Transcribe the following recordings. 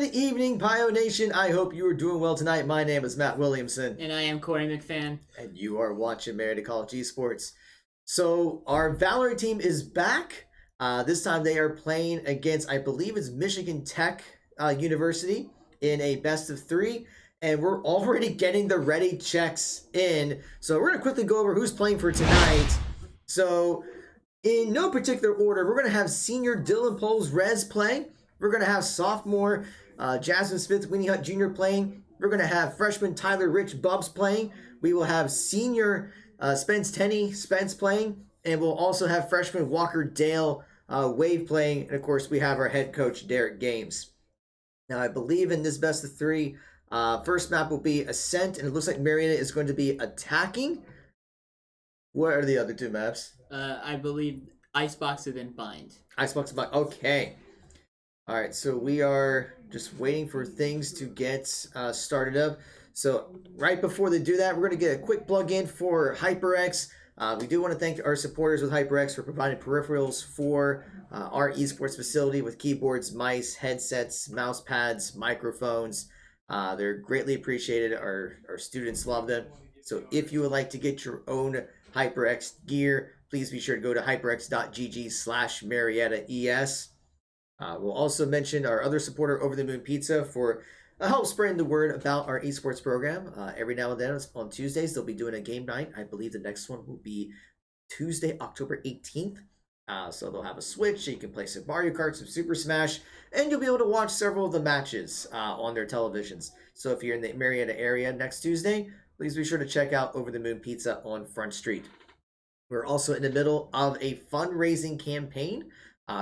Good evening, Pio Nation. I hope you are doing well tonight. My name is Matt Williamson. And I am Corey McFan. And you are watching Marietta College Esports. So our Valorant team is back. This time they are playing against, I believe it's Michigan Tech University in a best of 3. And we're already getting the ready checks in. So we're going to quickly go over who's playing for tonight. So in no particular order, we're going to have senior Dylan Poles Rez play. We're going to have sophomore Jasmine Smith Winnie Hunt Jr. playing. We're going to have freshman Tyler Rich Bubs playing. We will have senior Spence Tenney Spence playing. And we'll also have freshman Walker Dale Wave playing. And of course, we have our head coach Derek Games. Now, I believe in this best of 3, first map will be Ascent. And it looks like Marietta is going to be attacking. What are the other 2 maps? I believe Icebox and then Bind. Icebox and Bind. Okay. All right, so we are just waiting for things to get started up. So right before they do that, we're going to get a quick plug-in for HyperX. We do want to thank our supporters with HyperX for providing peripherals for our esports facility with keyboards, mice, headsets, mouse pads, microphones. They're greatly appreciated. Our students love them. So if you would like to get your own HyperX gear, please be sure to go to hyperx.gg/MariettaES. We'll also mention our other supporter, Over the Moon Pizza, for help spreading the word about our esports program. Every now and then on Tuesdays, they'll be doing a game night. I believe the next one will be Tuesday, October 18th. So they'll have a Switch, so you can play some Mario Kart, some Super Smash, and you'll be able to watch several of the matches on their televisions. So if you're in the Marietta area next Tuesday, please be sure to check out Over the Moon Pizza on Front Street. We're also in the middle of a fundraising campaign.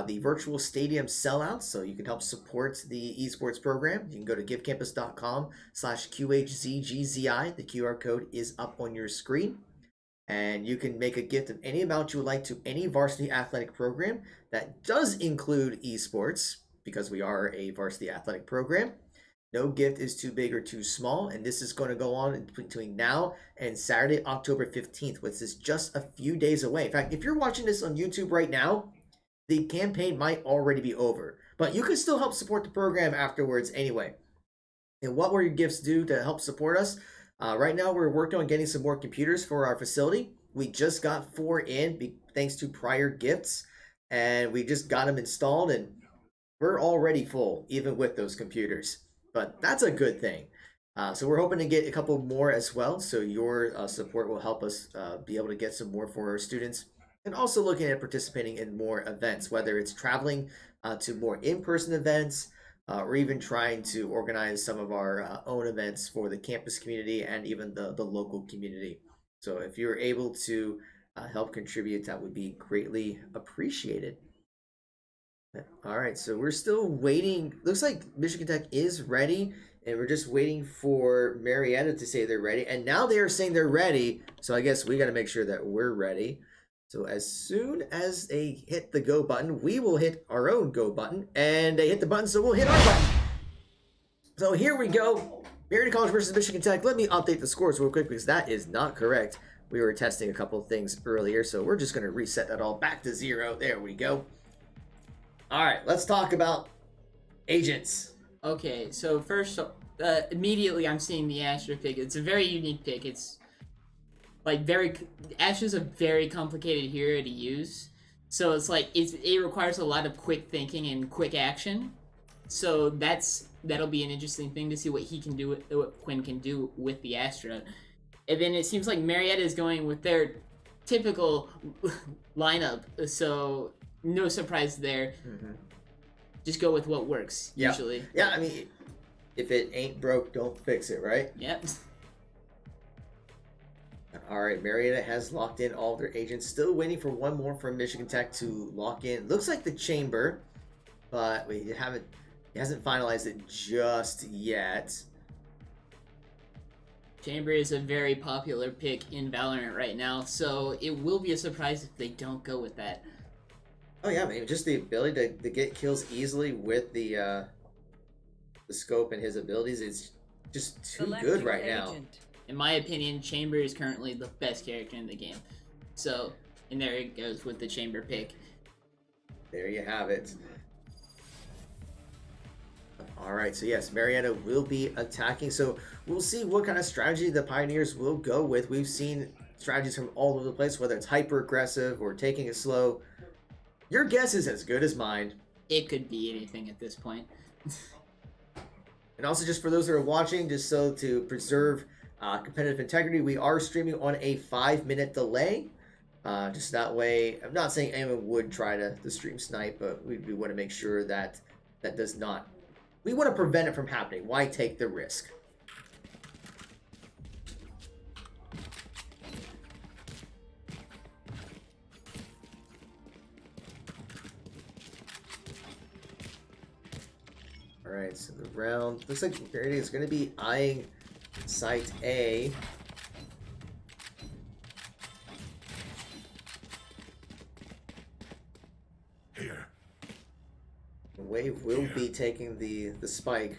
The virtual stadium sellout, so you can help support the esports program. You can go to givecampus.com/QHZGZI. The QR code is up on your screen. And you can make a gift of any amount you would like to any varsity athletic program. That does include esports, because we are a varsity athletic program. No gift is too big or too small, and this is going to go on between now and Saturday, October 15th, which is just a few days away. In fact, if you're watching this on YouTube right now, the campaign might already be over, but you can still help support the program afterwards anyway. And what will your gifts do to help support us? Right now, we're working on getting some more computers for our facility. We just got 4 in thanks to prior gifts, and we just got them installed, and we're already full, even with those computers. But that's a good thing. So we're hoping to get a couple more as well, so your support will help us be able to get some more for our students. And also looking at participating in more events, whether it's traveling to more in-person events or even trying to organize some of our own events for the campus community and even the local community. So if you're able to help contribute, that would be greatly appreciated. All right, so we're still waiting. Looks like Michigan Tech is ready, and we're just waiting for Marietta to say they're ready. And now they are saying they're ready, so I guess we got to make sure that we're ready. So as soon as they hit the go button, we will hit our own go button. And they hit the button, so we'll hit our button. So here we go. Marietta College versus Michigan Tech. Let me update the scores real quick because that is not correct. We were testing a couple of things earlier, so we're just going to reset that all back to 0. There we go. All right, let's talk about agents. Okay, so first, immediately I'm seeing the Astra pick. It's a very unique pick. It's like Astra's a very complicated hero to use, so it's like it requires a lot of quick thinking and quick action. So that'll be an interesting thing to see what what Quinn can do with the Astra. And then it seems like Marietta is going with their typical lineup, so no surprise there. Mm-hmm. Just go with what works usually. Yeah, I mean, if it ain't broke, don't fix it, right? Yep. All right, Marietta has locked in all their agents. Still waiting for one more from Michigan Tech to lock in. Looks like the Chamber, but he hasn't finalized it just yet. Chamber is a very popular pick in Valorant right now, so it will be a surprise if they don't go with that. Oh yeah, man, just the ability to get kills easily with the scope and his abilities is just too good right now. In my opinion, Chamber is currently the best character in the game. So, and there it goes with the Chamber pick. There you have it. All right, so yes, Marietta will be attacking. So we'll see what kind of strategy the Pioneers will go with. We've seen strategies from all over the place, whether it's hyper aggressive or taking it slow. Your guess is as good as mine. It could be anything at this point. And also, just for those that are watching, just so to preserve competitive integrity, we are streaming on a 5-minute delay. Just that way, I'm not saying anyone would try to stream snipe, but we want to make sure that that does not. We want to prevent it from happening. Why take the risk? Alright, so the round looks like Marietta is going to be eyeing site A. Here. Wave will be taking the spike.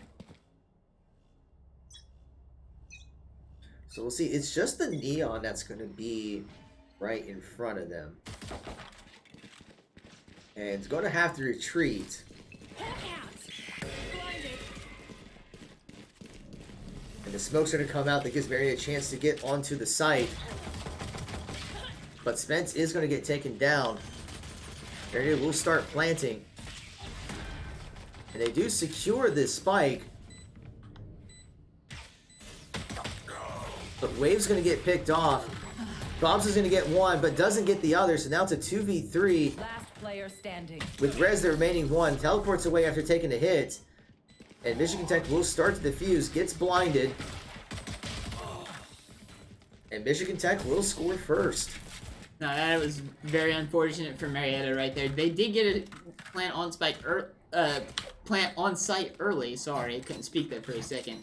So we'll see. It's just the neon that's going to be right in front of them. And it's going to have to retreat. And the smoke's going to come out that gives Mary a chance to get onto the site. But Spence is going to get taken down. Mary will start planting. And they do secure this spike. But Wave's going to get picked off. Bobs is going to get one, but doesn't get the other. So now it's a 2v3. Last player standing. With Rez, the remaining one. Teleports away after taking a hit. And Michigan Tech will start to defuse. Gets blinded. And Michigan Tech will score first. Now that was very unfortunate for Marietta right there. They did get a plant on plant on site early. Sorry, I couldn't speak there for a second.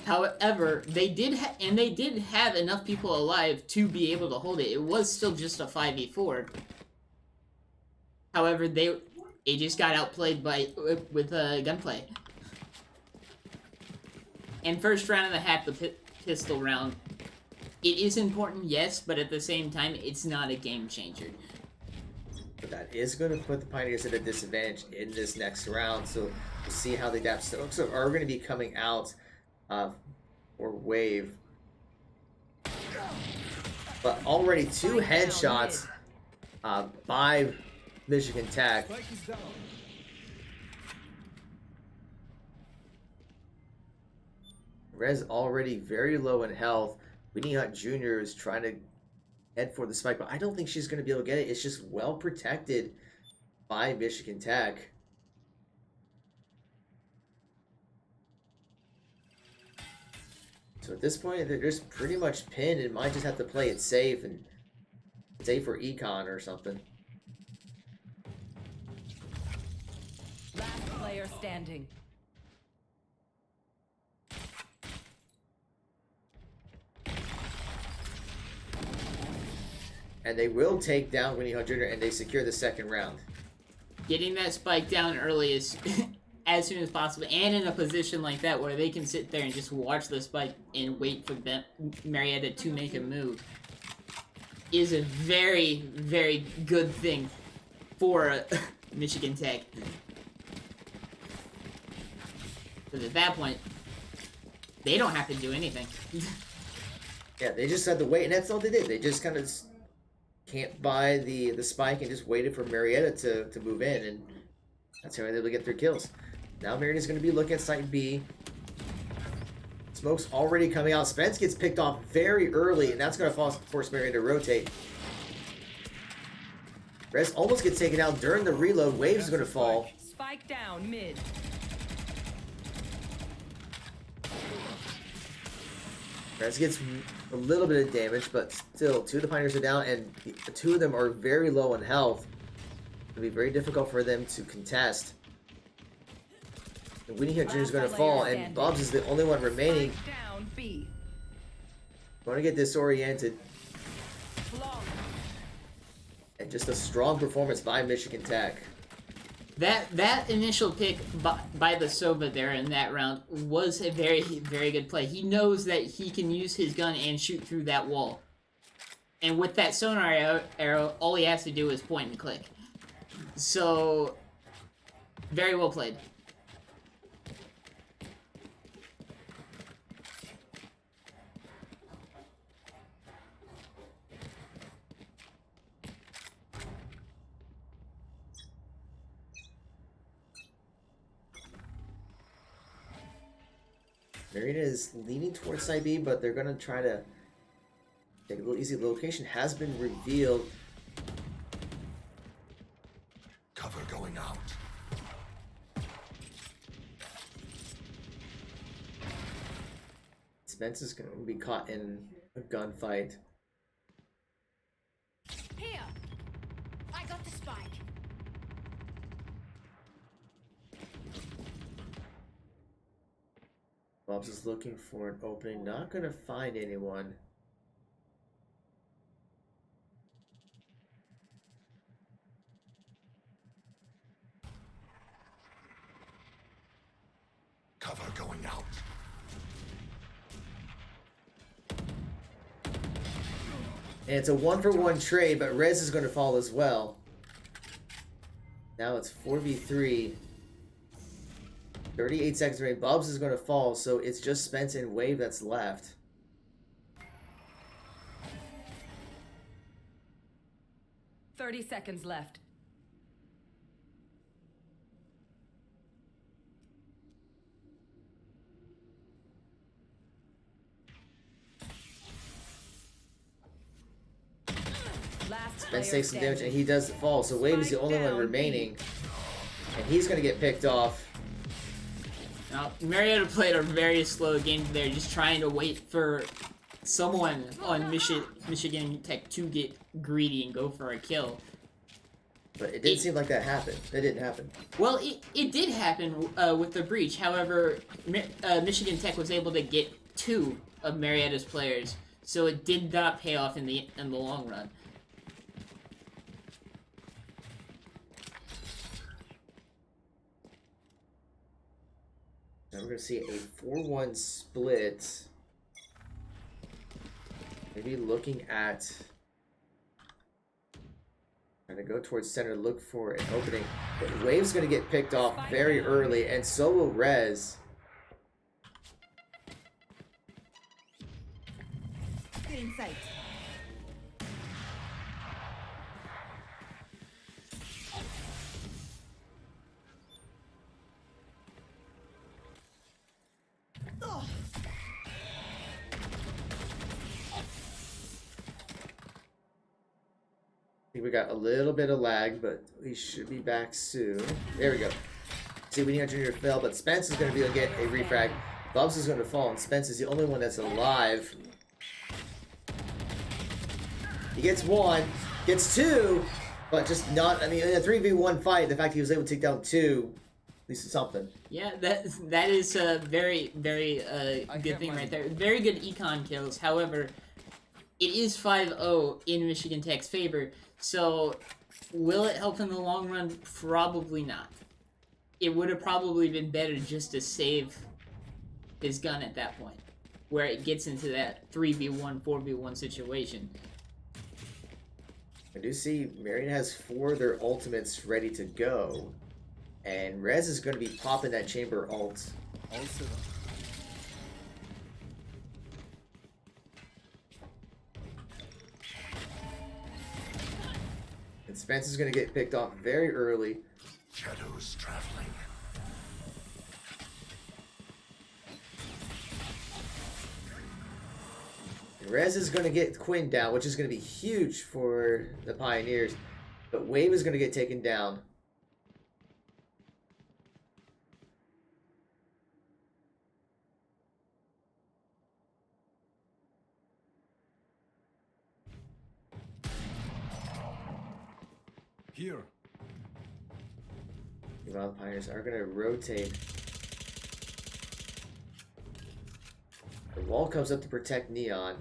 However, they did have enough people alive to be able to hold it. It was still just a 5v4. However, they just got outplayed with gunplay. And first round of the half, the pistol round. It is important, yes, but at the same time, it's not a game changer. But that is going to put the Pioneers at a disadvantage in this next round. So we'll see how they adapt. So are going to be coming out for Wave. But already 2 headshots by Michigan Tech. Rez already very low in health. Winnie Hunt Jr. is trying to head for the spike, but I don't think she's going to be able to get it. It's just well protected by Michigan Tech. So at this point, they're just pretty much pinned and might just have to play it safe and safe for econ or something. Last player standing. And they will take down Winnie Hunt Jr. and they secure the second round. Getting that spike down early is as soon as possible, and in a position like that where they can sit there and just watch the spike and wait for Marietta to make a move is a very, very good thing for Michigan Tech. Because at that point, they don't have to do anything. Yeah, they just had to wait, and that's all they did. They just kind of camped by the spike and just waited for Marietta to move in, and that's how they were able to get their kills. Now Marietta's going to be looking at site B. Smoke's already coming out. Spence gets picked off very early, and that's going to force Marietta to rotate. Rez almost gets taken out during the reload. Wave's going to fall. Spike down mid. Rez gets a little bit of damage, but still, 2 of the Pioneers are down, and the 2 of them are very low in health. It'll be very difficult for them to contest. And Winnie Hunt Jr. is going to fall, and Bobs is the only one remaining. Down B. Going to get disoriented. And just a strong performance by Michigan Tech. That initial pick by the Sova there in that round was a very, very good play. He knows that he can use his gun and shoot through that wall. And with that sonar arrow, all he has to do is point and click. So, very well played. Marietta is leaning towards side B, but they're gonna try to take a little easy. The location has been revealed. Cover going out. Spence is gonna be caught in a gunfight. Here! I got the spike. Bobs is looking for an opening, not gonna find anyone. Cover going out. And it's a 1-for-1 trade, but Rez is going to fall as well. Now it's 4v3. 38 seconds remaining. Bubs is going to fall, so it's just Spence and Wave that's left. Thirty seconds left. Last Spence player takes some damage, and standing. he does fall, so Wave is the Spike only one down, remaining. And he's going to get picked off. Now, Marietta played a very slow game there, just trying to wait for someone on Michigan Tech to get greedy and go for a kill. But it didn't seem like that happened. It didn't happen. Well, it did happen with the breach. However, Michigan Tech was able to get 2 of Marietta's players, so it did not pay off in the long run. Now we're going to see a 4-1 split. Maybe looking at... Trying to go towards center, look for an opening. But Wave's going to get picked off very early, and so will Rez. Get in sight. I think we got a little bit of lag, but we should be back soon. There we go. See, we need to fail, but Spence is going to be able to get a refrag. Bubs is going to fall, and Spence is the only one that's alive. He gets 1, gets 2, but just not, I mean, in a 3v1 fight, the fact he was able to take down 2, at least it's something. Yeah, that is a very, very good thing right there. Very good econ kills. However, it is 5-0 in Michigan Tech's favor, so will it help in the long run? Probably not. It would have probably been better just to save his gun at that point, where it gets into that 3v1, 4v1 situation. I do see Marion has 4 of their ultimates ready to go, and Rez is going to be popping that chamber ult. Also, And Spence is going to get picked off very early. Shadows traveling. And Rez is going to get Quinn down, which is going to be huge for the Pioneers. But Wave is going to get taken down. here. Meanwhile, the Pioneers are going to rotate. The wall comes up to protect Neon.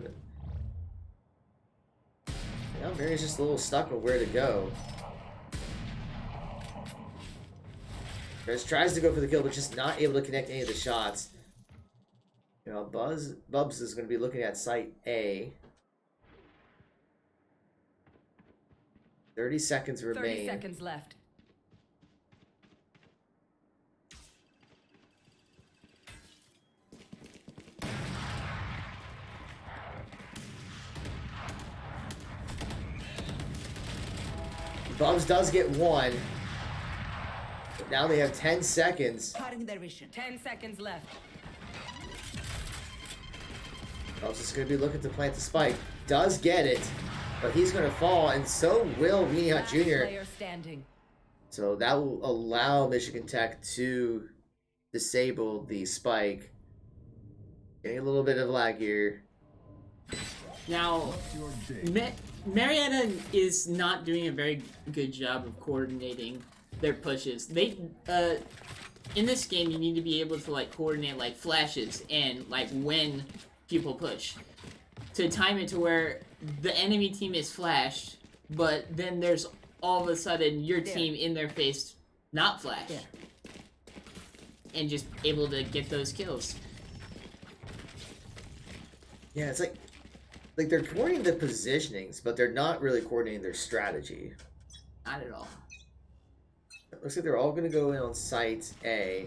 But now Mary's just a little stuck on where to go. Rez tries to go for the kill, but just not able to connect any of the shots. You know, Bubs is going to be looking at site A. 30 seconds 30 remain. seconds left. Bubs does get 1. But now they have 10 seconds. Cutting their vision. 10 seconds left. Bubs is going to be looking to plant the spike. Does get it, but he's going to fall, and so will Weenie Hut Last Jr. player standing. So that will allow Michigan Tech to disable the spike. Getting a little bit of lag here. Now, Marietta is not doing a very good job of coordinating their pushes. They, in this game, you need to be able to like coordinate like flashes and like when people push to time it to where the enemy team is flashed, but then there's all of a sudden your team in their face not flashed, and just able to get those kills. Yeah, it's like they're coordinating the positionings, but they're not really coordinating their strategy. Not at all. It looks like they're all going to go in on site A.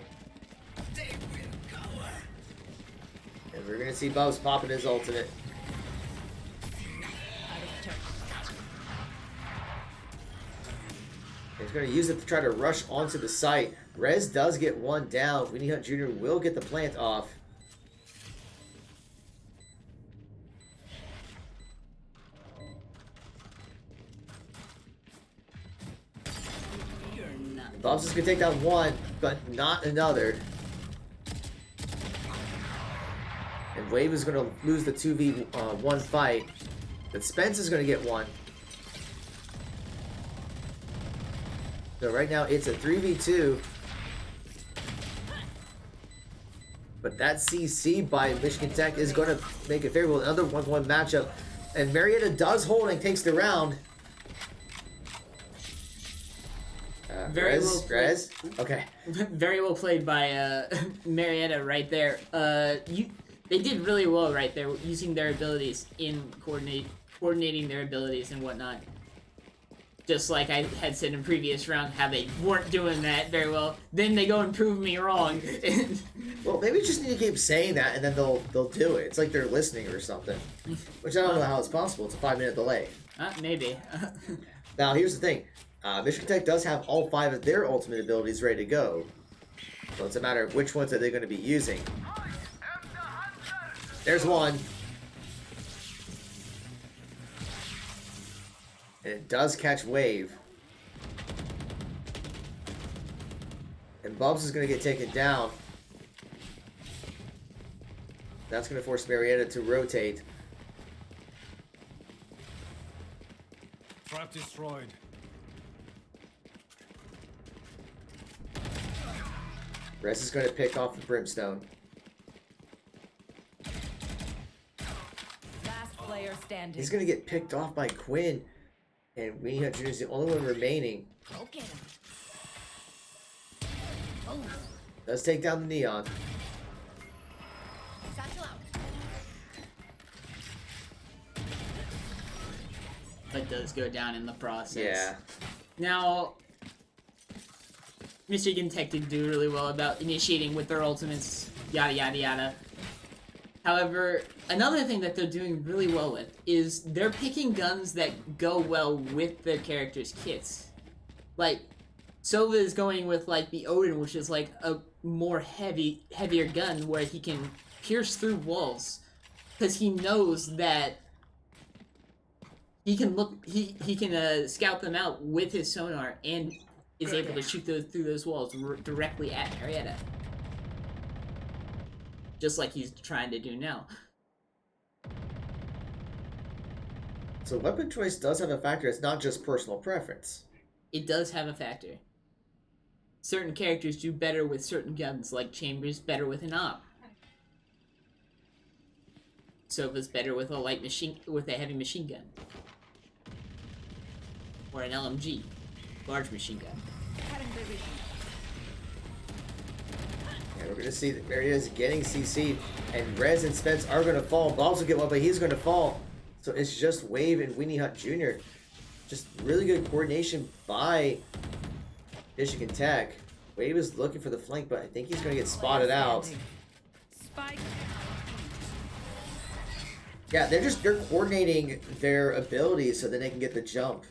And we're going to see Bubs popping his ultimate. He's going to use it to try to rush onto the site. Rez does get one down. Weenie Hut Jr. will get the plant off. Bubs is going to take down one, but not another. And Wave is going to lose the 2v1 fight. But Spence is going to get one. So right now it's a 3v2. But that CC by Michigan Tech is going to make it favorable. Another 1-1 matchup. And Marietta does hold and takes the round. Very well played. Rez? Okay. Very well played by Marietta right there. They did really well right there, using their abilities in coordinating their abilities and whatnot. Just like I had said in previous round, how they weren't doing that very well. Then they go and prove me wrong. Well, maybe we just need to keep saying that, and then they'll do it. It's like they're listening or something. Which I don't know how it's possible. It's a 5-minute delay. Maybe. Now, here's the thing. Michigan Tech does have all 5 of their ultimate abilities ready to go. So it's a matter of which ones are they going to be using. There's one. And it does catch Wave. And Bubs is going to get taken down. That's going to force Marietta to rotate. Trap destroyed. Rez is going to pick off the Brimstone. Last player standing. He's going to get picked off by Quinn. And Weenie Hut Jr. is the only one remaining. Go get him. Oh, Does take down the Neon. satchel out. But does go down in the process. Yeah. Now, Michigan Tech did do really well about initiating with their ultimates, yada yada yada. However, another thing that they're doing really well with is they're picking guns that go well with their characters' kits. Like, Sova is going with like the Odin, which is like a more heavier gun where he can pierce through walls, because he knows that he can scout them out with his sonar and is able to shoot through those walls directly at Marietta. Just like he's trying to do now. So weapon choice does have a factor. It's not just personal preference. It does have a factor. Certain characters do better with certain guns, like Chambers better with an op. Sova's better with a heavy machine gun. Or an LMG, large machine gun. And we're going to see that Marietta's getting CC'd, and Rez and Spence are going to fall. Bobs will get one, but he's going to fall. So it's just Wave and Weenie Hut Jr. Just really good coordination by Michigan Tech. Wave is looking for the flank, but I think he's going to get spotted out. Spike. Yeah, they're coordinating their abilities so that they can get the jump.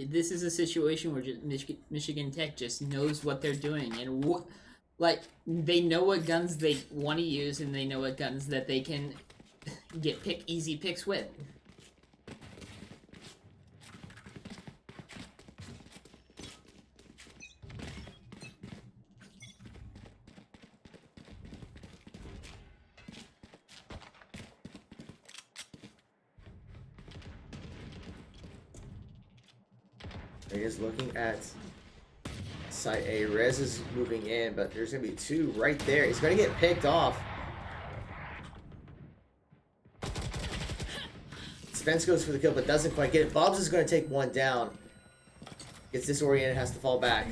this is a situation where just Michigan Tech just knows what they're doing, and like they know what guns they want to use, and they know what guns that they can get easy picks with. They're just looking at site A. Rez is moving in, but there's going to be two right there. He's going to get picked off. Spence goes for the kill, but doesn't quite get it. Bobs is going to take one down. Gets disoriented, has to fall back.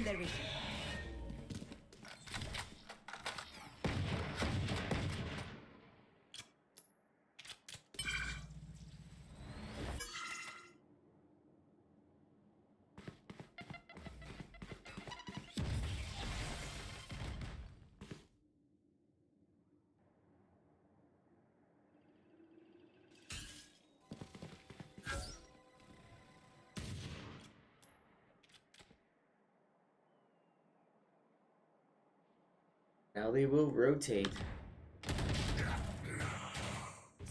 Now they will rotate.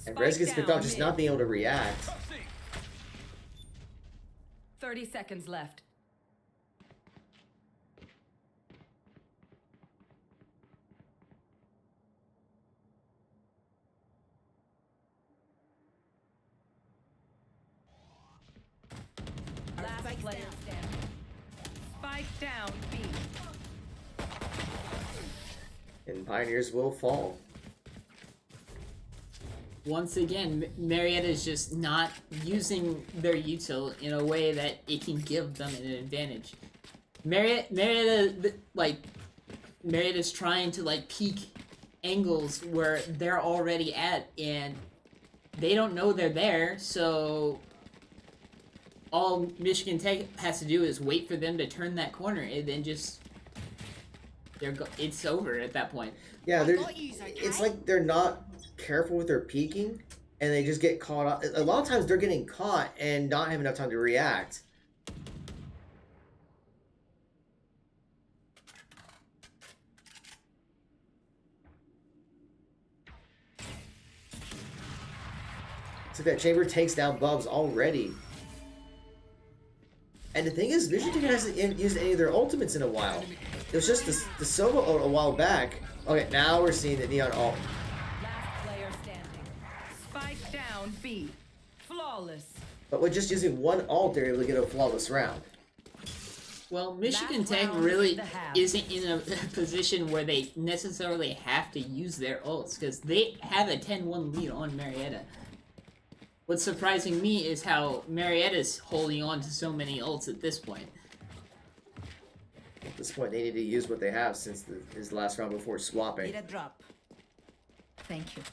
And Rez gets picked off, just not being able to react. 30 seconds left. Last player standing. Spike down B. And Pioneers will fall. Once again, Marietta is just not using their util in a way that it can give them an advantage. Marietta's trying to like peak angles where they're already at, and they don't know they're there. So all Michigan Tech has to do is wait for them to turn that corner, and then just it's over at that point. Yeah, it's like they're not careful with their peeking, and they just get caught up. A lot of times they're getting caught and not having enough time to react. So that Chamber takes down Bubs already. And the thing is, Michigan hasn't used any of their ultimates in a while. It was just the solo a while back. Okay, now we're seeing the Neon ult. Last player standing. Spike down B. Flawless. But with just using one ult, they're able to get a flawless round. Well, Michigan Last Tech round really of the half. isn't in a position where they necessarily have to use their ults, because they have a 10-1 lead on Marietta. What's surprising me is how Marietta's holding on to so many ults at this point. At this point, they need to use what they have since his last round before swapping. Need a drop. Thank you.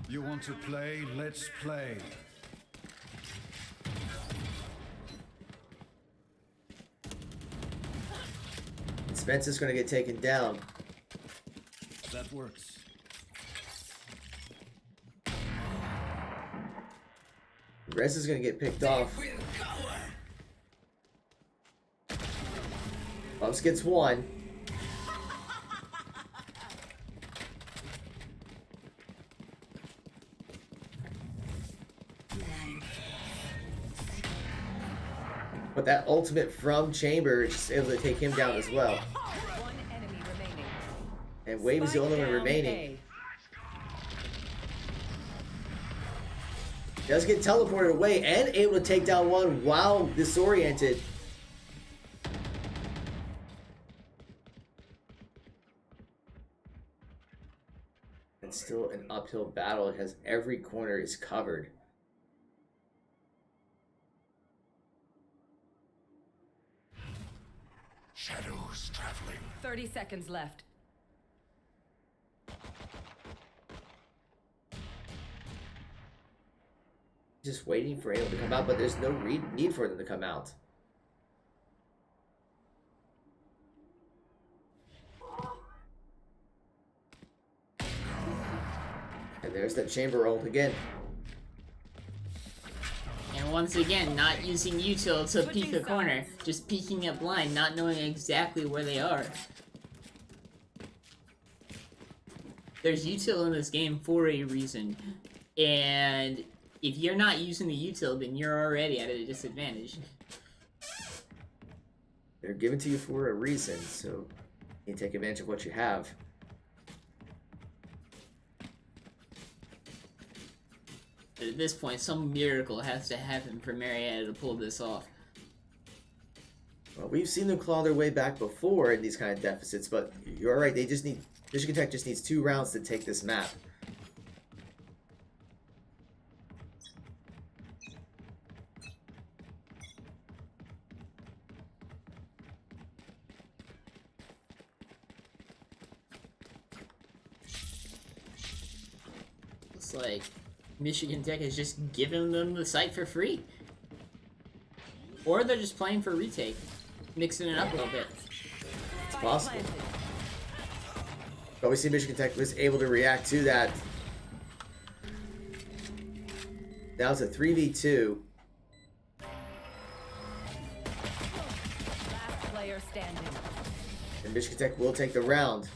You want to play? Let's play. Spence is going to get taken down. That works. Rez is going to get picked off. Bubs gets one. But that ultimate from Chamber is just able to take him down as well. One enemy remaining. And Wave is the only one Spike down remaining. A. Does get teleported away and able to take down one while disoriented. It's still an uphill battle. It has every corner is covered. Shadows traveling. 30 seconds left. Just waiting for anyone to come out, but there's no need for them to come out. There's that chamber ult again. And once again, not using util to peek a corner, just peeking it blind, not knowing exactly where they are. There's util in this game for a reason, and if you're not using the util, then you're already at a disadvantage. They're given to you for a reason, so you take advantage of what you have. But at this point, some miracle has to happen for Marietta to pull this off. Well, we've seen them claw their way back before in these kind of deficits, but you're right. They just need Michigan Tech just needs 2 rounds to take this map. It's like Michigan Tech has just given them the site for free. Or they're just playing for retake, mixing it up a little bit. It's possible. But we see Michigan Tech was able to react to that. Now it's a 3v2. Last player standing. And Michigan Tech will take the round.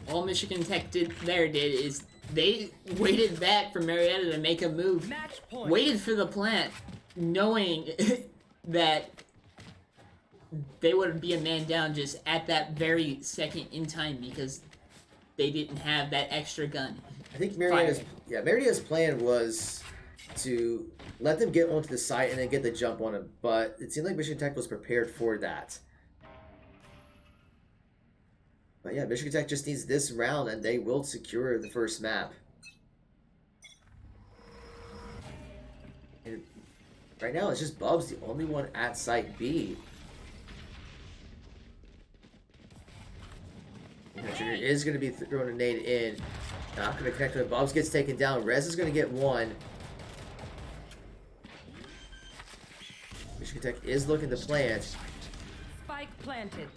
All Michigan Tech did is they waited back for Marietta to make a move. Match point. Waited for the plant, knowing that they would be a man down just at that very second in time because they didn't have that extra gun. I think Marietta's plan was to let them get onto the site and then get the jump on him, but it seemed like Michigan Tech was prepared for that. But yeah, Michigan Tech just needs this round and they will secure the first map. And right now it's just Bubs, the only one at site B. Junior is going to be throwing a nade in. Not going to connect with it. Bubs gets taken down. Rez is going to get one. Michigan Tech is looking to plant. Spike planted.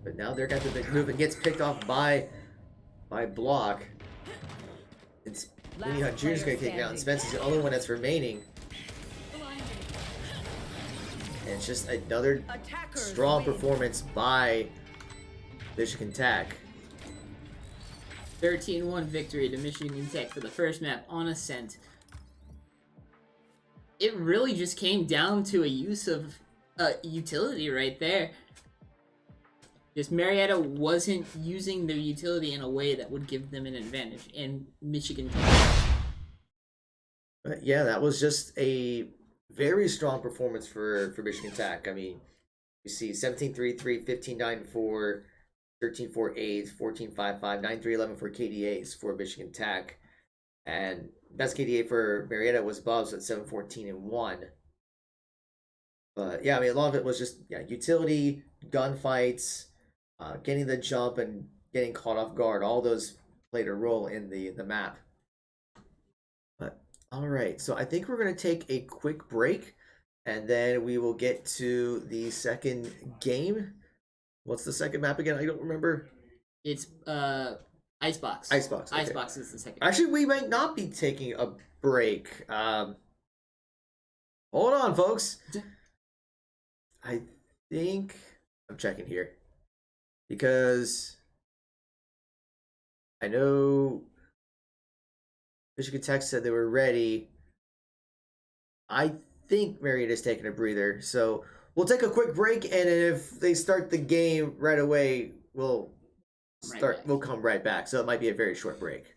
But now they're got the big move and gets picked off by Block. And Winnie Hunt Jr. is going to take it out. And Spence is the only one that's remaining. And it's just another strong performance by Michigan Tech. 13-1 victory to Michigan Tech for the first map on Ascent. It really just came down to a use of utility right there. Just Marietta wasn't using their utility in a way that would give them an advantage, and Michigan Tech. But yeah, that was just a very strong performance for Michigan Tech. I mean, you see 17-3-3, 15-9-4, 13-4-8, 14-5-5, 9-3-11 for KDAs for Michigan Tech. And best KDA for Marietta was Bubs at 7-14-1. But yeah, I mean, a lot of it was just utility, gunfights, getting the jump and getting caught off guard. All those played a role in the map. But all right, so I think we're going to take a quick break, and then we will get to the second game. What's the second map again? I don't remember. It's Icebox. Icebox. Okay. Icebox is the second. Actually, we might not be taking a break. Hold on, folks. I think I'm checking here because I know Michigan Tech said they were ready. I think Marietta's taking a breather, so we'll take a quick break, and if they start the game right away, we'll come right back. So it might be a very short break.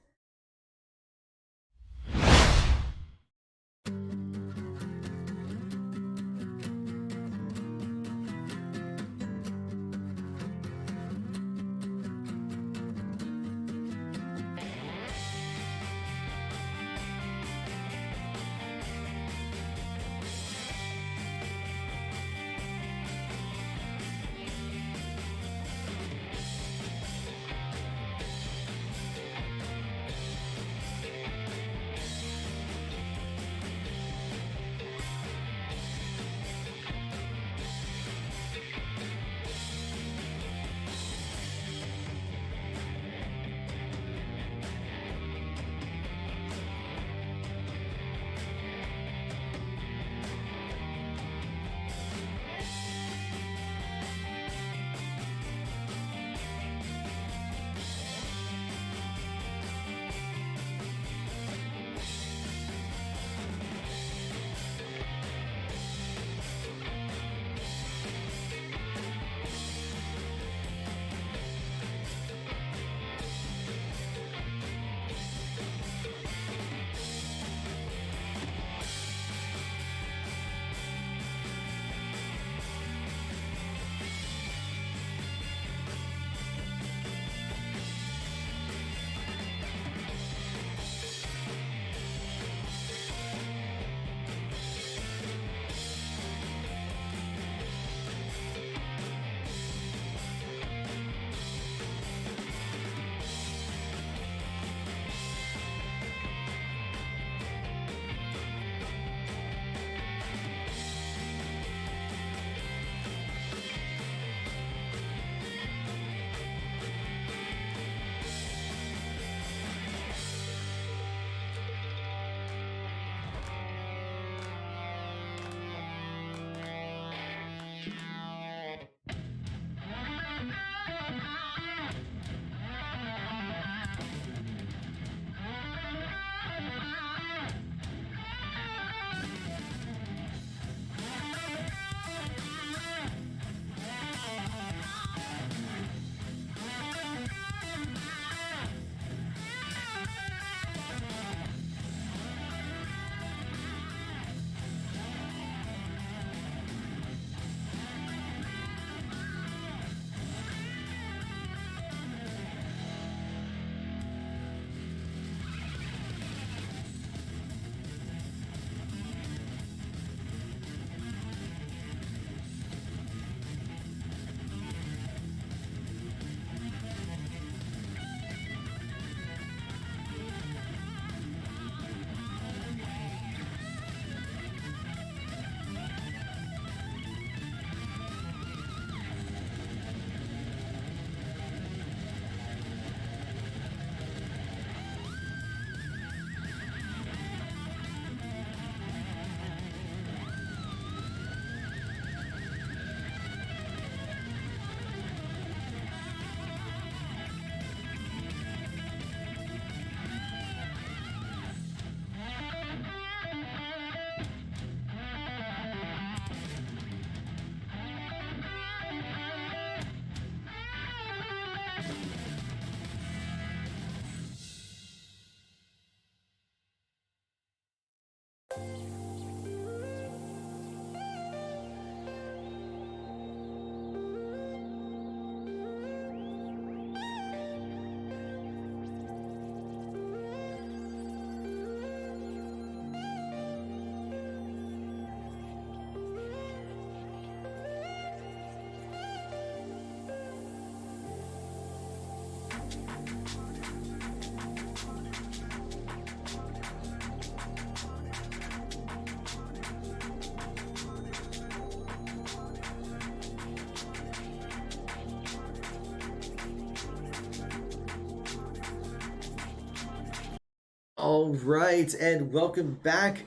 All right, and welcome back.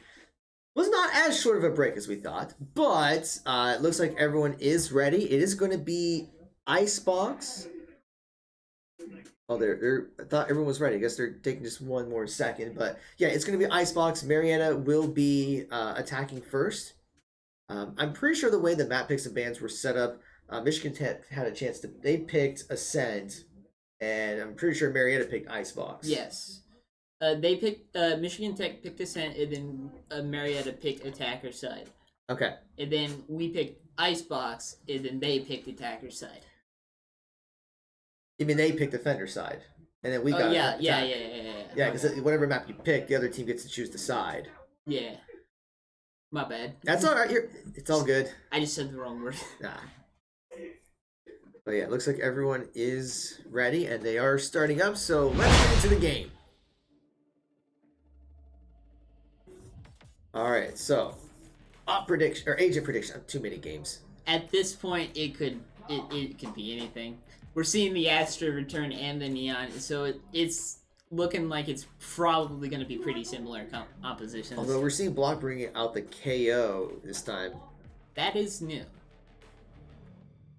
Was not as short of a break as we thought, but it looks like everyone is ready. It is going to be Icebox. Oh, I thought everyone was ready. I guess they're taking just one more second, but yeah, it's going to be Icebox. Marietta will be attacking first. I'm pretty sure the way the map picks and bans were set up, Michigan Tech had a chance to. They picked Ascent, and I'm pretty sure Marietta picked Icebox. Yes. They picked Michigan Tech picked Ascent, and then Marietta picked Attacker side. Okay. And then we picked Icebox, and then they picked Attacker side. I mean, they picked Defender side, and then we got yeah, yeah. Because whatever map you pick, the other team gets to choose the side. Yeah. My bad. That's all right. It's all good. I just said the wrong word. Nah. But yeah, it looks like everyone is ready, and they are starting up. So let's get into the game. All right. So, prediction or agent prediction. Too many games. At this point, it could be anything. We're seeing the Astra return and the Neon, so it's looking like it's probably going to be pretty similar compositions. Although we're seeing Block bringing out the KO this time. That is new.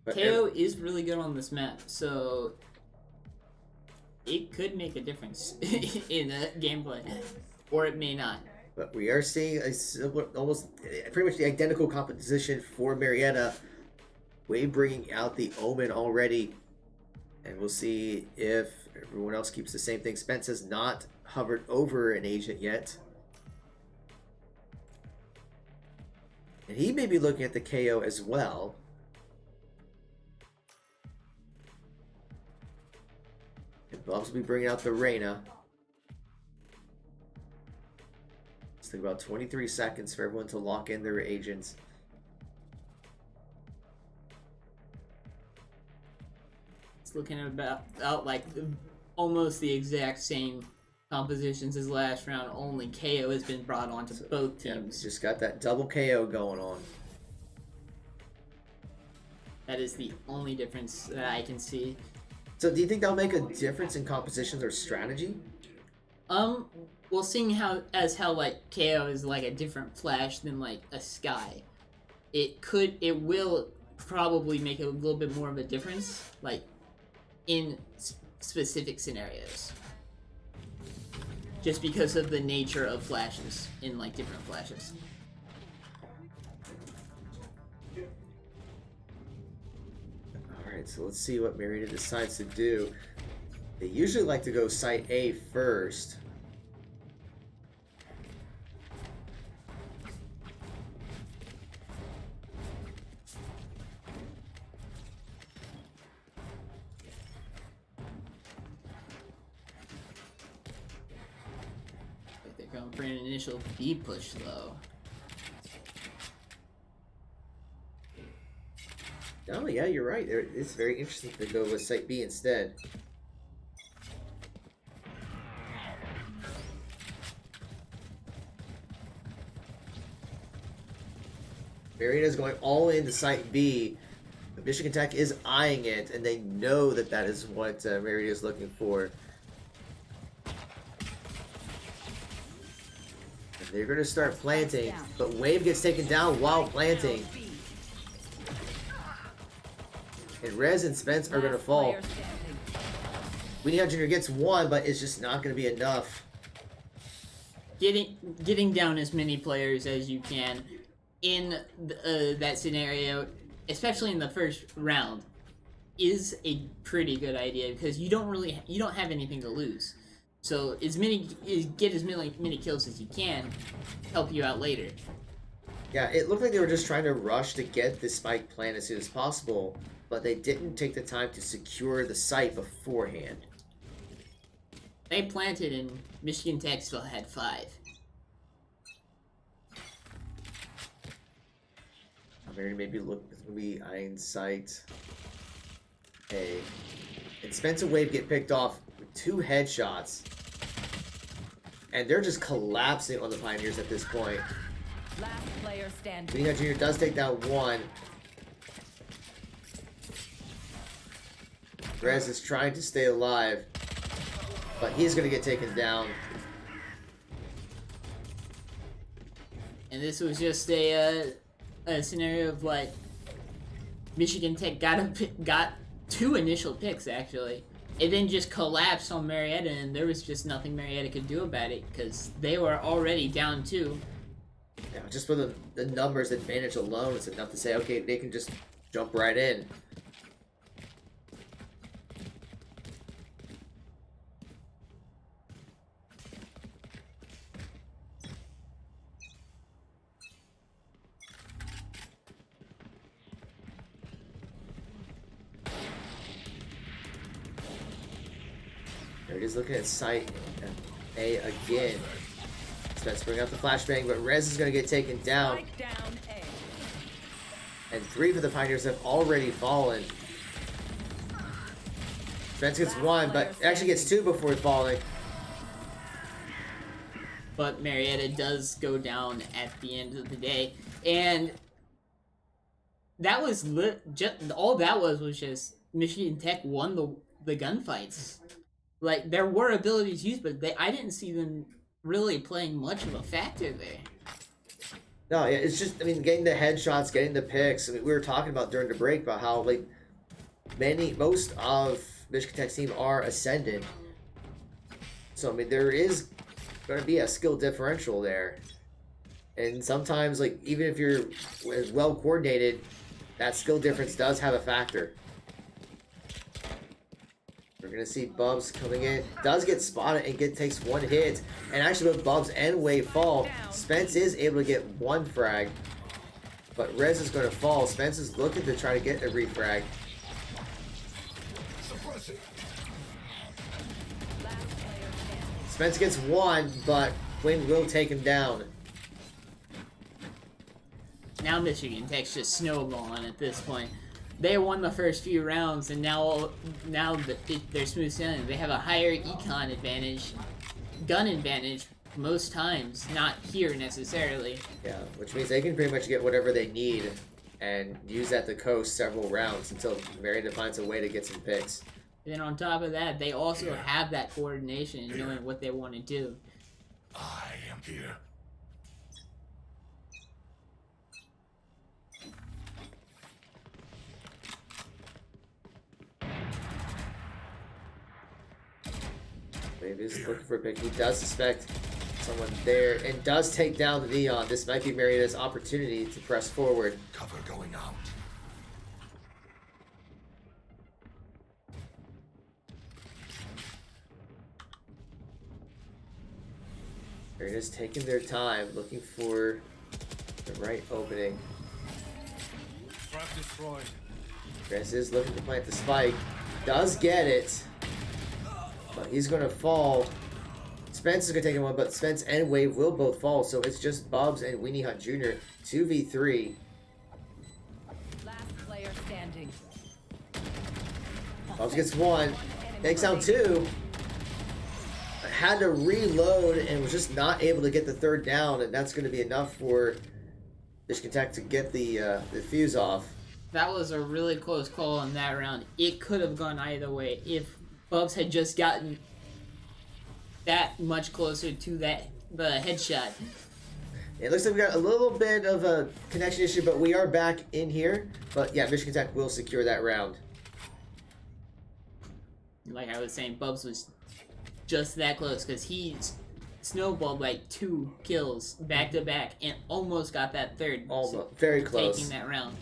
But KO is really good on this map, so it could make a difference in the gameplay, or it may not. But we are seeing almost pretty much the identical composition for Marietta. Wave bringing out the Omen already. And we'll see if everyone else keeps the same thing. Spence has not hovered over an agent yet. And he may be looking at the KO as well. And Bubs will be bringing out the Reyna. Let's think about 23 seconds for everyone to lock in their agents. Looking about like almost the exact same compositions as last round, only KO has been brought on to both teams. Just got that double KO going on. That is the only difference that I can see. So do you think that'll make a difference in compositions or strategy? Well, seeing how like KO is like a different flash than like a Sky, it will probably make a little bit more of a difference, like in specific scenarios, just because of the nature of flashes in like different flashes. Alright, so let's see what Marietta decides to do. They usually like to go site A first. Going for an initial B push though. Oh yeah, you're right. It's very interesting to go with site B instead. Marietta's going all into site B. But Michigan Tech is eyeing it, and they know that that is what Marietta is looking for. They're going to start planting, but Wave gets taken down while planting. And Rez and Spence are going to fall. Weenie Hut Jr. gets one, but it's just not going to be enough. Getting down as many players as you can in that scenario, especially in the first round, is a pretty good idea because you don't have anything to lose. So get as many kills as you can, help you out later. Yeah, it looked like they were just trying to rush to get the spike plant as soon as possible, but they didn't take the time to secure the site beforehand. They planted and Michigan Tech still had 5. Maybe eyeing site A. And Spence and Wave get picked off with 2 headshots. And they're just collapsing on the Pioneers at this point. Last player standing. Weenie Hut Jr. does take down 1. Rez is trying to stay alive, but he's going to get taken down. And this was just a scenario of like Michigan Tech got 2 initial picks actually. It then just collapsed on Marietta, and there was just nothing Marietta could do about it because they were already down 2. Yeah, just for the numbers advantage alone, it's enough to say, okay, they can just jump right in. There it is, looking at site A again. Spence bring out the flashbang, but Rez is going to get taken down. Spike down A. And 3 of the Pioneers have already fallen. Spence gets 1, but actually gets 2 before falling. But Marietta does go down at the end of the day, and that was all that was just Michigan Tech won the gunfights. Like, there were abilities used, but I didn't see them really playing much of a factor there. No, yeah, it's just, I mean, getting the headshots, getting the picks. I mean, we were talking about during the break about how, like, most of Michigan Tech's team are ascendant. So, I mean, there is going to be a skill differential there. And sometimes, like, even if you're as well coordinated, that skill difference does have a factor. We're going to see Bubs coming in. Does get spotted and takes 1 hit. And actually with Bubs and Wave fall, Spence is able to get 1 frag. But Rez is going to fall. Spence is looking to try to get a refrag. Spence gets 1, but Quinn will take him down. Now Michigan Tech's just snowballing at this point. They won the first few rounds, and now they're smooth sailing. They have a higher econ advantage, gun advantage most times, not here necessarily. Yeah, which means they can pretty much get whatever they need and use that to coast several rounds until Marietta finds a way to get some picks. And then on top of that, they also have that coordination and knowing what they want to do. I am here. Wave is looking for a pick. He does suspect someone there and does take down the Neon. This might be Marietta's opportunity to press forward. Cover going out. Marietta's taking their time, looking for the right opening. Trap destroyed. Rez is looking to plant the spike. Does get it. But he's going to fall. Spence is going to take him 1, but Spence and Wave will both fall. So it's just Bubs and Weenie Hunt Jr. 2v3. Last player standing. Bubs gets 1. Takes down 2. Had to reload and was just not able to get the 3rd down. And that's going to be enough for Michigan Tech to get the fuse off. That was a really close call in that round. It could have gone either way if Bubs had just gotten that much closer to the headshot. It looks like we got a little bit of a connection issue, but we are back in here. But yeah, Michigan Tech will secure that round. Like I was saying, Bubs was just that close because he snowballed like 2 kills back to back and almost got that 3rd. Almost. Very close. Taking that round.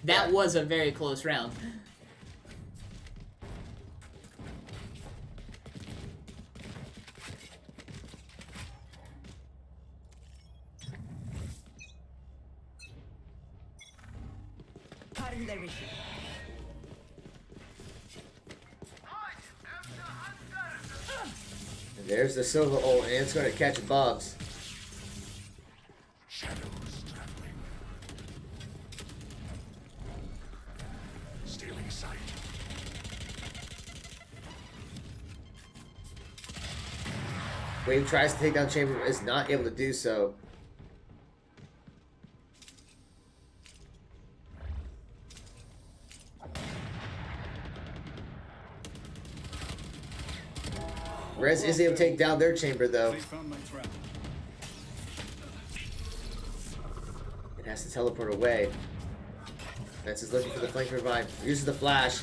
That was a very close round. And there's the silver ult, and it's going to catch Bubs. Shadows traveling. Stealing sight. Wave tries to take down Chamber, but is not able to do so. Rez is able to take down their Chamber, though. They found my trap. has to teleport away. Spence is looking for the flank revive. Uses the flash.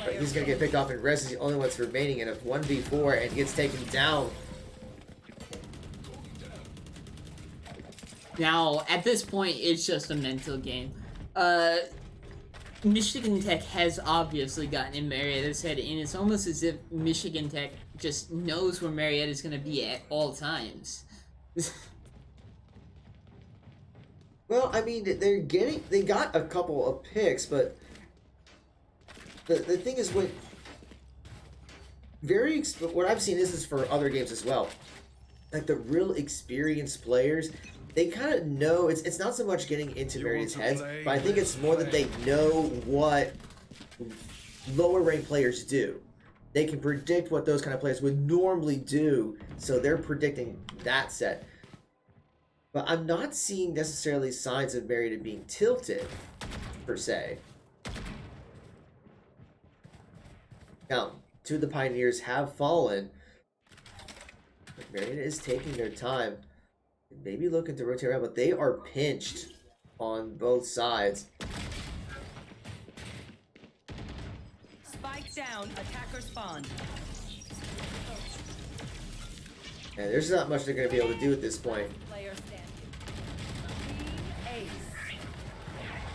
But he's gonna get picked off, and Rez is the only one that's remaining in a 1v4 and gets taken down. Now, at this point, it's just a mental game. Michigan Tech has obviously gotten in Marietta's head, and it's almost as if Michigan Tech just knows where Marietta's gonna be at all times. Well, I mean, they got a couple of picks, but the thing is, what I've seen, this is for other games as well. Like the real experienced players, they kind of know it's not so much getting into Marietta's heads, but I think it's more that they know what lower ranked players do. They can predict what those kind of players would normally do, so they're predicting that set. But I'm not seeing necessarily signs of Marietta being tilted, per se. Now, two of the Pioneers have fallen. But Marietta is taking their time. Maybe looking to rotate around, but they are pinched on both sides. Spike down. Attacker spawn. And there's not much they're going to be able to do at this point. Player standing.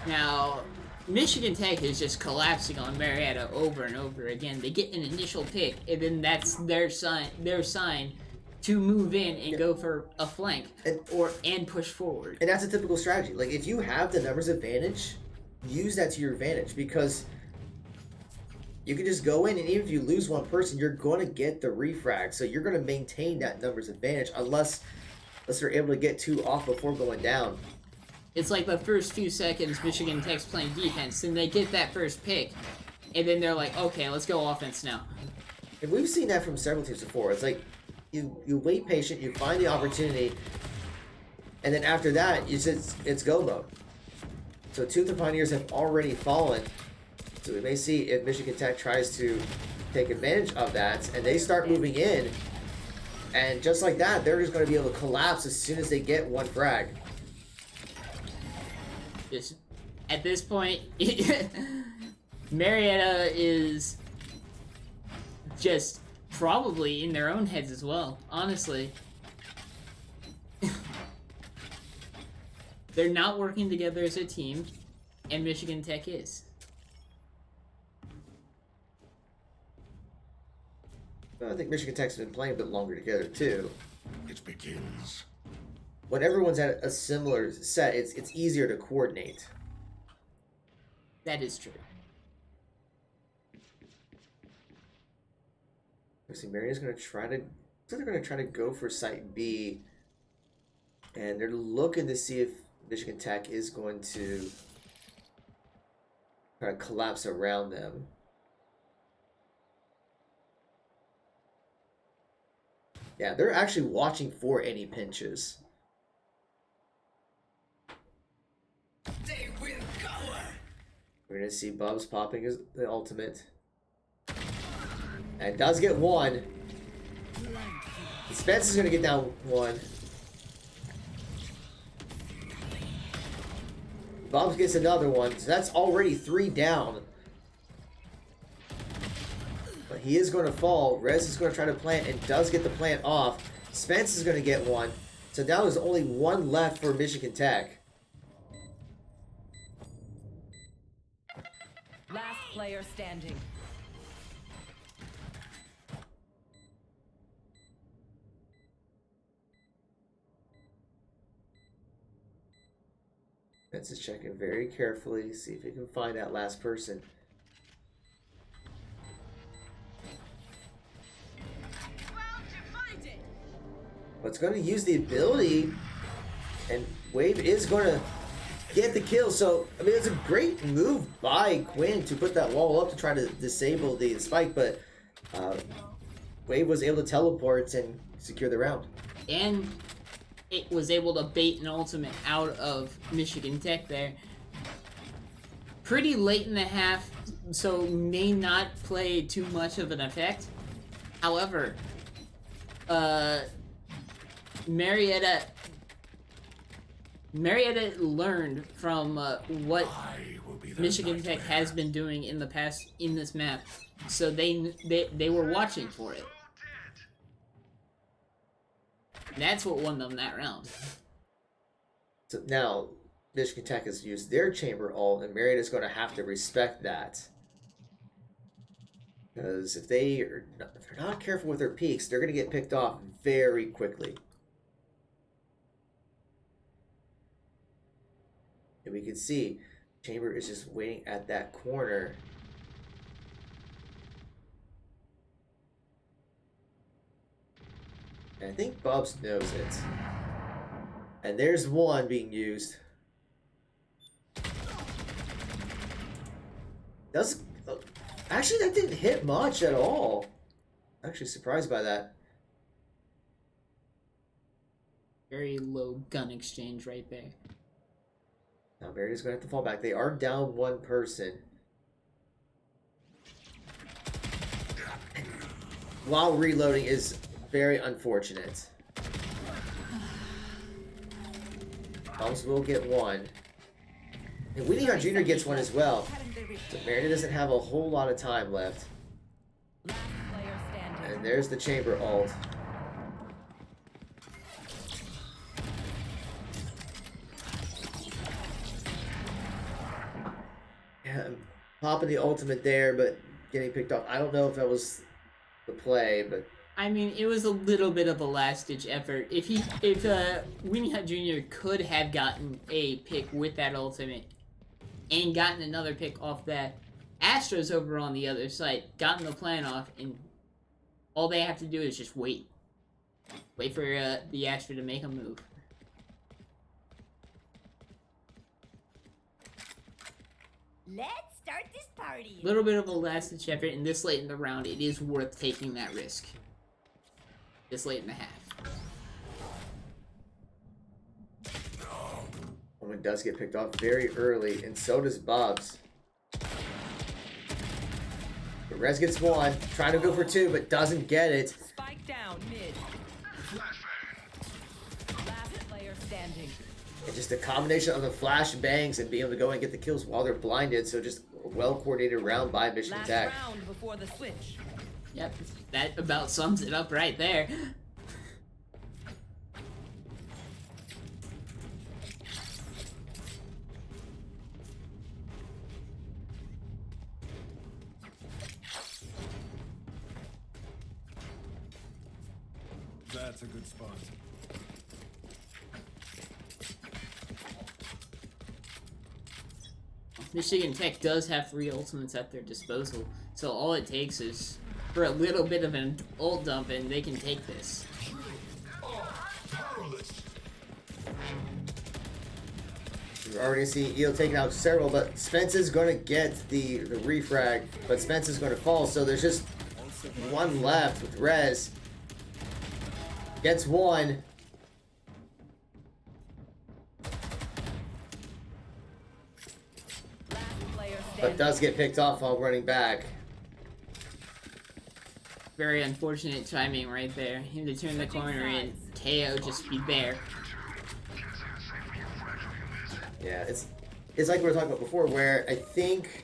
Now, Michigan Tech is just collapsing on Marietta over and over again. They get an initial pick, and then that's their sign to move in and go for a flank and push forward. And that's a typical strategy. Like, if you have the numbers advantage, use that to your advantage, because you can just go in, and even if you lose one person, you're going to get the refrag. So you're going to maintain that numbers advantage unless they're able to get two off before going down. It's like the first few seconds Michigan Tech's playing defense, and they get that first pick, and then they're like, okay, let's go offense now. And we've seen that from several teams before. It's like you wait patient, you find the opportunity, and then after that, it's go mode. So two of the Pioneers have already fallen. So we may see if Michigan Tech tries to take advantage of that, and they start moving in, and just like that, they're just going to be able to collapse as soon as they get one frag. Just at this point, Marietta is just probably in their own heads as well, honestly. They're not working together as a team, and Michigan Tech is. I think Michigan Tech's been playing a bit longer together too. It begins. When everyone's at a similar set, it's easier to coordinate. That is true. See, Marietta's going to try to... So they're going to try to go for Site B. And they're looking to see if Michigan Tech is going to try to collapse around them. Yeah, they're actually watching for any pinches. They will cover. We're going to see Bubs popping the ultimate. And does get one. Spence is going to get down one. Bubs gets another one. So that's already 3 down. But he is going to fall. Rez is going to try to plant and does get the plant off. Spence is going to get one. So now there's only one left for Michigan Tech. Last player standing. Spence is checking very carefully, see if he can find that last person. But it's going to use the ability, and Wave is going to get the kill. So, I mean, it's a great move by Quinn to put that wall up to try to disable the spike, but Wave was able to teleport and secure the round. And it was able to bait an ultimate out of Michigan Tech there. Pretty late in the half, so may not play too much of an effect. However, Marietta Marietta learned from what I will be their Michigan Tech nightmare. has been doing in the past in this map, so they were watching for it. That's what won them that round. So now, Michigan Tech has used their chamber ult, and Marriotta's going to have to respect that. Because if they're not careful with their peaks, they're going to get picked off very quickly. And we can see Chamber is just waiting at that corner. And I think Bubs knows it. And there's one being used. Actually, that didn't hit much at all. Actually surprised by that. Very low gun exchange right there. Now Mariatta's going to have to fall back. They are down one person. While reloading is very unfortunate. Bums will get one. And Winnie Hunt Jr. gets one as well. So Marietta doesn't have a whole lot of time left. Last player standing. And there's the chamber ult. Yeah, popping the ultimate there, but getting picked off. I don't know if that was the play, but I mean, it was a little bit of a last-ditch effort. If Winnie Hunt Jr. could have gotten a pick with that ultimate and gotten another pick off that, Astro's over on the other side, gotten the plan off, and all they have to do is just wait. Wait for the Astro to make a move. Let's start this party. A little bit of a last-ditch effort, and this late in the round, it is worth taking that risk. This late in the half. Woman does get picked off very early, and so does Bob's. But Rez gets one, trying to go for two, but doesn't get it. Spike down mid. Last player standing. And just a combination of the flash bangs and being able to go and get the kills while they're blinded, so just a well-coordinated round by Michigan Last Tech. round before the switch. Yep, that about sums it up right there. That's a good spot. Michigan Tech does have 3 ultimates at their disposal, so all it takes is for a little bit of an ult dump and they can take this. We've already seen Eel taking out several, but Spence is going to get the refrag, but Spence is going to fall, so there's just one left with Rez. Gets one. Last player But standing. does get picked off while running back. Very unfortunate timing right there. Him to turn the corner and KO just be there. Yeah, it's like we were talking about before, where I think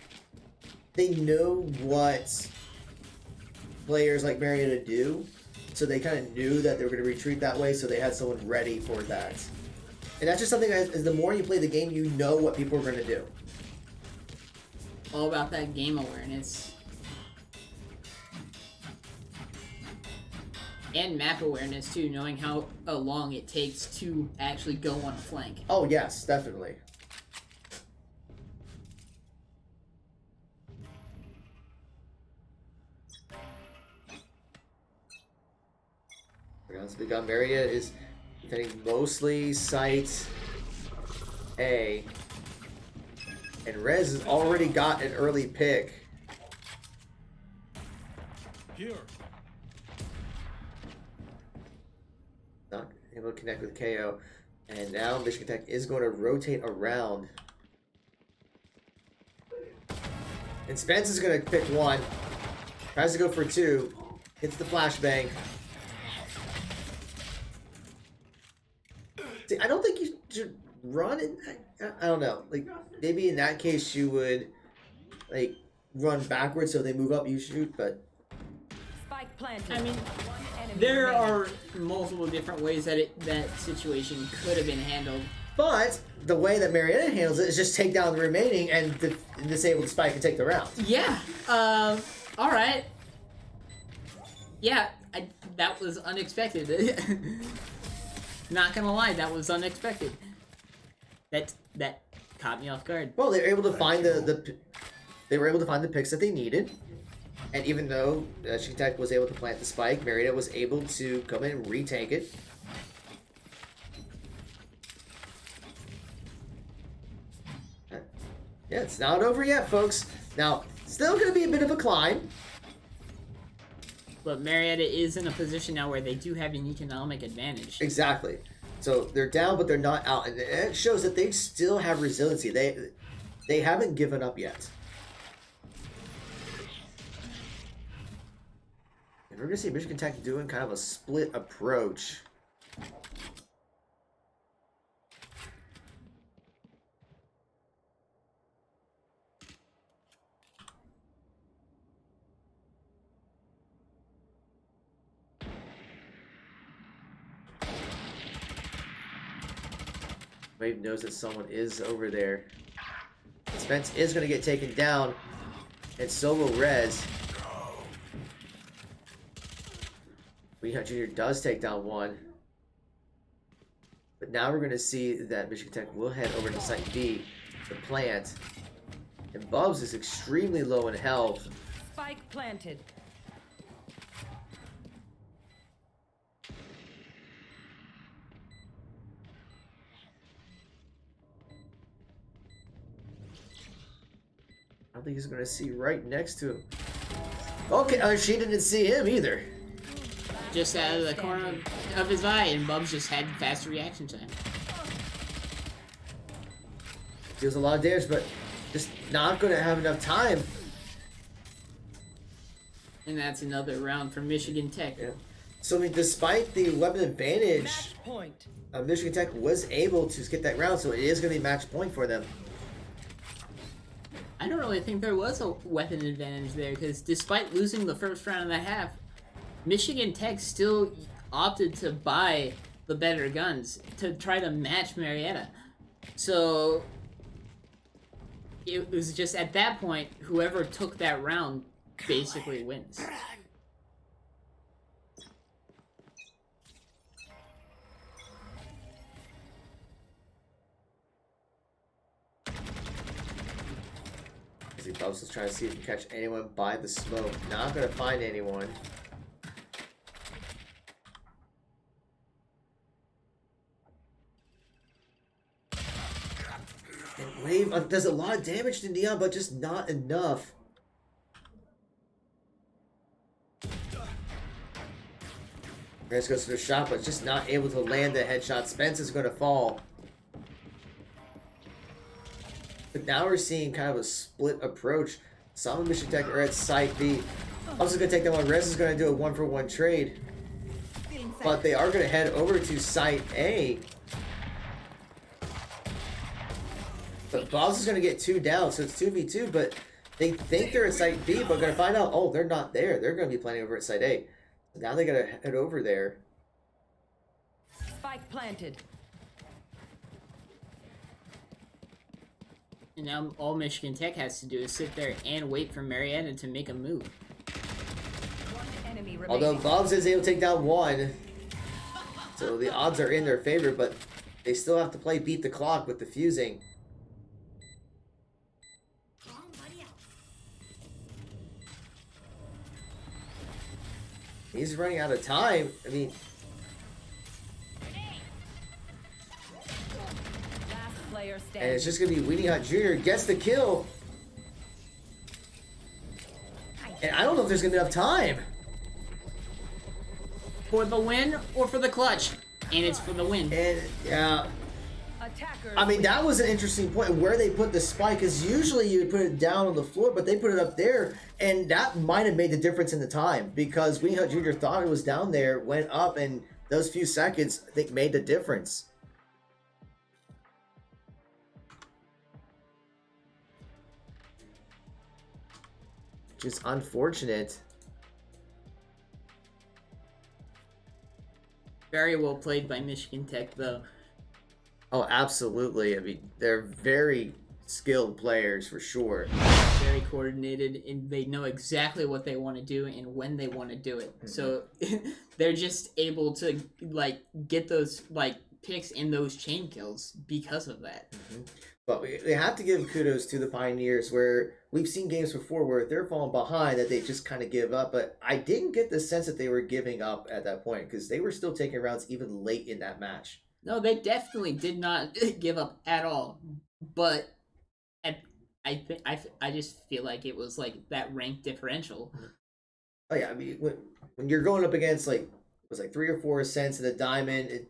they know what players like Marietta do, so they kind of knew that they were going to retreat that way, so they had someone ready for that. And that's just something that, is the more you play the game, you know what people are going to do. All about that game awareness. And map awareness too, knowing how long it takes to actually go on a flank. Oh, yes, definitely. We got Marietta is defending mostly site A. And Rez has already got an early pick. Here. Not able to connect with KO. And now Michigan Tech is going to rotate around. And Spence is going to pick one. Tries to go for two. Hits the flashbang. See, I don't think you should run it. I don't know. Like maybe in that case you would like run backwards so they move up. You shoot, but Spike planted. I mean, One enemy there remaining. are multiple different ways that situation could have been handled. but the way that Marietta handles it is just take down the remaining and disable the spike and take the round. Yeah. All right. Yeah, that was unexpected. Not gonna lie, that was unexpected. That caught me off guard. Well, they were able to find the picks that they needed, and even though Shitek was able to plant the spike, Marietta was able to come in and retake it. Yeah, it's not over yet, folks. Now, still going to be a bit of a climb. But Marietta is in a position now where they do have an economic advantage. Exactly. So they're down, but they're not out, and it shows that they still have resiliency. They haven't given up yet. And we're gonna see Michigan Tech doing kind of a split approach. Wave knows that someone is over there. Spence is going to get taken down, and so will Rez. Weenie Jr. does take down one. But now we're going to see that Michigan Tech will head over to Site B, the plant. And Bubs is extremely low in health. Spike planted. I don't think he's going to see right next to him. Okay, she didn't see him either. Just out of the corner of his eye, and Bubs just had faster reaction time. Deals a lot of damage, but just not going to have enough time. And that's another round for Michigan Tech. Yeah. So, I mean, despite the weapon advantage, Match point. Michigan Tech was able to get that round, so it is going to be match point for them. I don't really think there was a weapon advantage there, because despite losing the first round and a half, Michigan Tech still opted to buy the better guns to try to match Marietta. So it was just at that point, whoever took that round basically wins. Bubs is trying to see if he can catch anyone by the smoke. Not going to find anyone. And Wave does a lot of damage to Neon, but just not enough. Reyes goes for the shot, but just not able to land the headshot. Spence is going to fall. But now we're seeing kind of a split approach. Some of Michigan Tech are at Site B. Also going to take that one. Rez is going to do a 1-for-1 trade. But they are going to head over to Site A. But Bobs is going to get 2 down, so it's 2v2. But they think they're at Site B, but going to find out, oh, they're not there. They're going to be playing over at Site A. So now they got to head over there. Spike planted. And now all Michigan Tech has to do is sit there and wait for Marietta to make a move. One enemy remaining. Although Bobs is able to take down one. So the odds are in their favor, but they still have to play beat the clock with the fusing. He's running out of time. I mean, Last player and standing. it's just going to be Weenie Hot Jr. gets the kill. And I don't know if there's going to be enough time. For the win or for the clutch? And it's for the win. And, yeah, Attackers. I mean, that was an interesting point where they put the spike, because usually you would put it down on the floor, but they put it up there, and that might have made the difference in the time, because Weenie Hut Jr. thought it was down there, went up, and those few seconds, I think, made the difference. which is unfortunate. Very well played by Michigan Tech, though. Oh, absolutely. I mean, they're very skilled players for sure. Very coordinated, and they know exactly what they want to do and when they want to do it. So they're just able to like get those like picks and those chain kills because of that. But we have to give kudos to the Pioneers, where we've seen games before where they're falling behind that they just kind of give up. But I didn't get the sense that they were giving up at that point, because they were still taking rounds even late in that match. No, they definitely did not give up at all. But I just feel like it was like that rank differential. Oh yeah, I mean when you're going up against like it was like 3 or 4 cents in a diamond,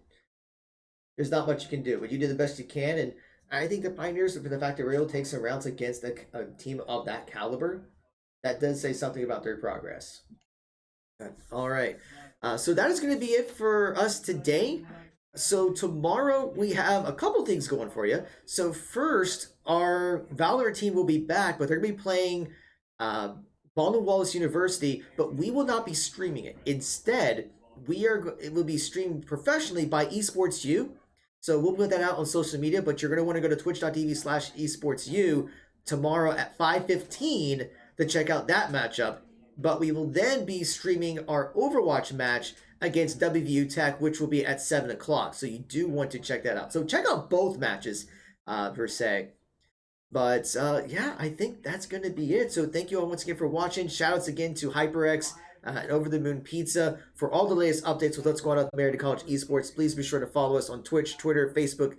there's not much you can do. But you did the best you can, and I think the Pioneers, for the fact that they were able to take some rounds against a team of that caliber, that does say something about their progress. All right, so that is going to be it for us today. So tomorrow we have a couple things going for you. So first, our Valorant team will be back, but they're going to be playing Baldwin Wallace University, but we will not be streaming it. Instead, it will be streamed professionally by Esports U. So we'll put that out on social media, but you're going to want to go to twitch.tv/esportsu tomorrow at 5:15 to check out that matchup. But we will then be streaming our Overwatch match against WVU Tech, which will be at 7 o'clock. So you do want to check that out. So check out both matches, per se. But yeah, I think that's going to be it. So thank you all once again for watching. Shoutouts again to HyperX and Over the Moon Pizza for all the latest updates with what's going on at Marietta College Esports. Please be sure to follow us on Twitch, Twitter, Facebook,